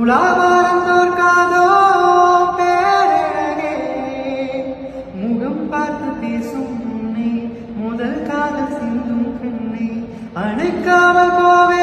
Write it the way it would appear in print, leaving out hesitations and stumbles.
துலாபாரம் தோற்காதோ பேரழகே முகம் பார்த்து பேசும் உன்னை முதல் கால சிந்தும் கண்ணை அணைக்காமல் போவே